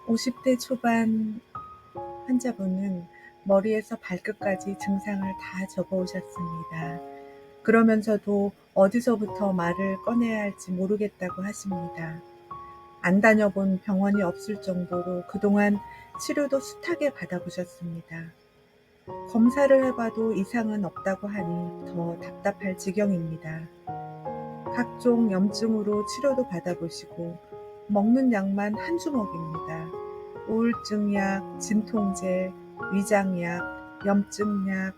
50대 초반 환자분은 머리에서 발끝까지 증상을 다 적어 오셨습니다. 그러면서도 어디서부터 말을 꺼내야 할지 모르겠다고 하십니다. 안 다녀본 병원이 없을 정도로 그동안 치료도 숱하게 받아보셨습니다. 검사를 해봐도 이상은 없다고 하니 더 답답할 지경입니다. 각종 염증으로 치료도 받아보시고 먹는 약만 한 주먹입니다. 우울증약, 진통제, 위장약, 염증약,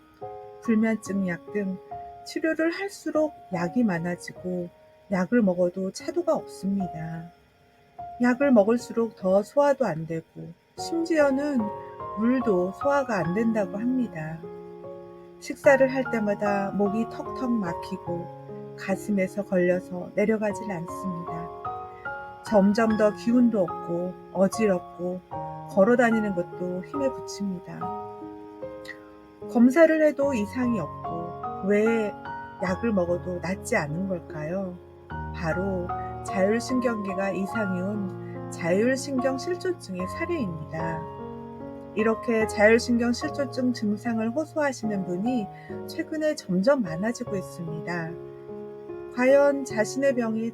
불면증약 등 치료를 할수록 약이 많아지고 약을 먹어도 차도가 없습니다. 약을 먹을수록 더 소화도 안 되고 심지어는 물도 소화가 안 된다고 합니다. 식사를 할 때마다 목이 턱턱 막히고 가슴에서 걸려서 내려가질 않습니다. 점점 더 기운도 없고 어지럽고 걸어 다니는 것도 힘에 부칩니다. 검사를 해도 이상이 없고 왜 약을 먹어도 낫지 않은 걸까요? 바로 자율신경계가 이상이 온 자율신경실조증의 사례입니다. 이렇게 자율신경실조증 증상을 호소하시는 분이 최근에 점점 많아지고 있습니다. 과연 자신의 병이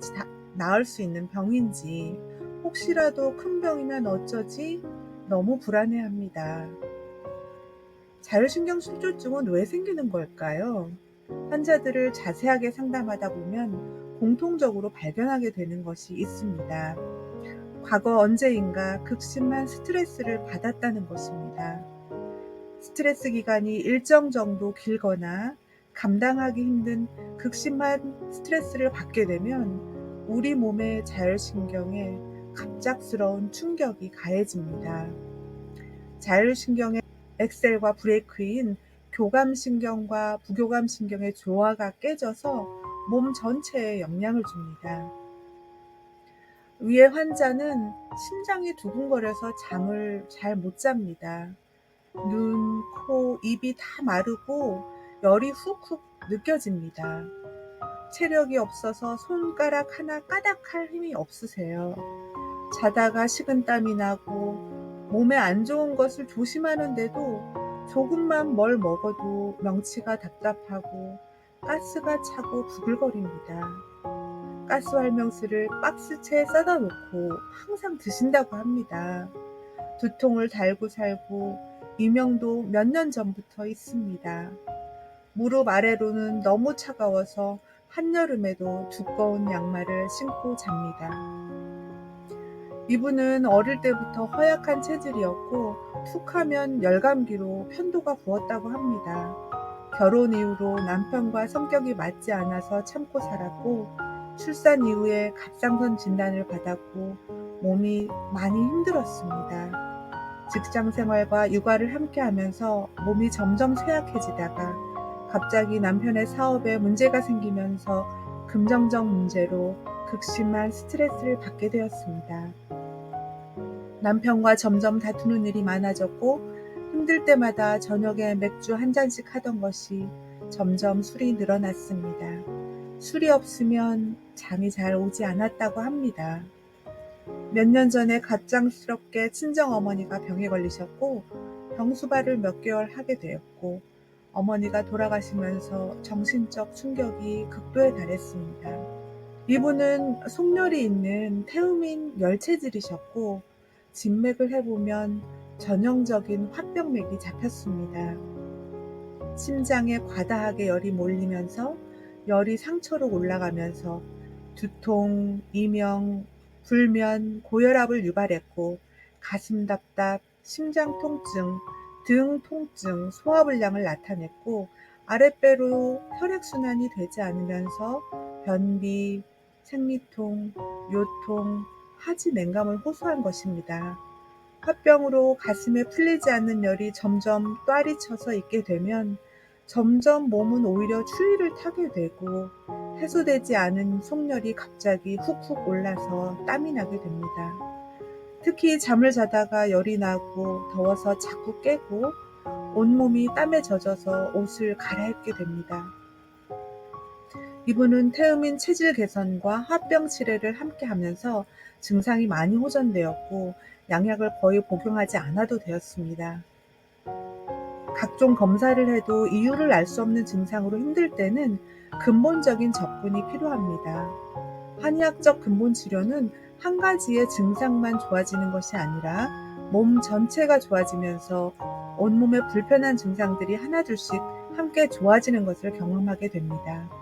나을 수 있는 병인지, 혹시라도 큰 병이면 어쩌지? 너무 불안해합니다. 자율신경실조증은 왜 생기는 걸까요? 환자들을 자세하게 상담하다 보면 공통적으로 발견하게 되는 것이 있습니다. 과거 언제인가 극심한 스트레스를 받았다는 것입니다. 스트레스 기간이 일정 정도 길거나 감당하기 힘든 극심한 스트레스를 받게 되면 우리 몸의 자율신경에 갑작스러운 충격이 가해집니다. 자율신경의 엑셀과 브레이크인 교감신경과 부교감신경의 조화가 깨져서 몸 전체에 영향을 줍니다. 위의 환자는 심장이 두근거려서 잠을 잘 못 잡니다. 눈, 코, 입이 다 마르고 열이 훅훅 느껴집니다. 체력이 없어서 손가락 하나 까닥할 힘이 없으세요. 자다가 식은땀이 나고 몸에 안 좋은 것을 조심하는데도 조금만 뭘 먹어도 명치가 답답하고 가스가 차고 부글거립니다. 가스 활명수를 박스채에 싸다 놓고 항상 드신다고 합니다. 두통을 달고 살고 이명도 몇 년 전부터 있습니다. 무릎 아래로는 너무 차가워서 한여름에도 두꺼운 양말을 신고 잡니다. 이분은 어릴 때부터 허약한 체질이었고 툭하면 열감기로 편도가 부었다고 합니다. 결혼 이후로 남편과 성격이 맞지 않아서 참고 살았고 출산 이후에 갑상선 진단을 받았고 몸이 많이 힘들었습니다. 직장 생활과 육아를 함께 하면서 몸이 점점 쇠약해지다가 갑자기 남편의 사업에 문제가 생기면서 금전적 문제로 극심한 스트레스를 받게 되었습니다. 남편과 점점 다투는 일이 많아졌고 힘들 때마다 저녁에 맥주 한 잔씩 하던 것이 점점 술이 늘어났습니다. 술이 없으면 잠이 잘 오지 않았다고 합니다. 몇 년 전에 갑작스럽게 친정어머니가 병에 걸리셨고 병수발을 몇 개월 하게 되었고 어머니가 돌아가시면서 정신적 충격이 극도에 달했습니다. 이분은 속열이 있는 태음인 열체질이셨고 진맥을 해보면 전형적인 화병맥이 잡혔습니다. 심장에 과다하게 열이 몰리면서 열이 상처로 올라가면서 두통, 이명, 불면, 고혈압을 유발했고 가슴 답답, 심장 통증, 등 통증, 소화불량을 나타냈고 아랫배로 혈액순환이 되지 않으면서 변비, 생리통, 요통, 하지 냉감을 호소한 것입니다. 화병으로 가슴에 풀리지 않는 열이 점점 또아리 쳐서 있게 되면 점점 몸은 오히려 추위를 타게 되고 해소되지 않은 속열이 갑자기 훅훅 올라서 땀이 나게 됩니다. 특히 잠을 자다가 열이 나고 더워서 자꾸 깨고 온몸이 땀에 젖어서 옷을 갈아입게 됩니다. 이분은 태음인 체질 개선과 합병 치레를 함께 하면서 증상이 많이 호전되었고 양약을 거의 복용하지 않아도 되었습니다. 각종 검사를 해도 이유를 알 수 없는 증상으로 힘들 때는 근본적인 접근이 필요합니다. 한의학적 근본 치료는 한 가지의 증상만 좋아지는 것이 아니라 몸 전체가 좋아지면서 온몸의 불편한 증상들이 하나둘씩 함께 좋아지는 것을 경험하게 됩니다.